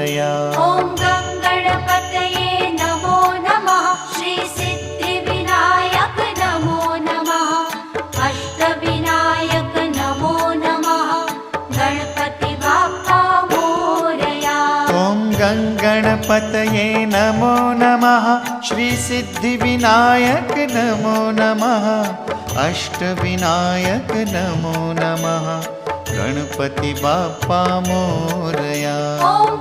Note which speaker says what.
Speaker 1: मोरया।
Speaker 2: ॐ गणपतये नमो नमः। श्री सिद्धिविनायक नमो नमः। अष्टविनायक नमो नमः। गणपति बाप्पा मोरया।
Speaker 1: ॐ गणपतये नमो नमः। श्री सिद्धिविनायक नमो नमः। अष्टविनायक नमो नमः। गणपति बाप्पा मोरया।
Speaker 2: ॐ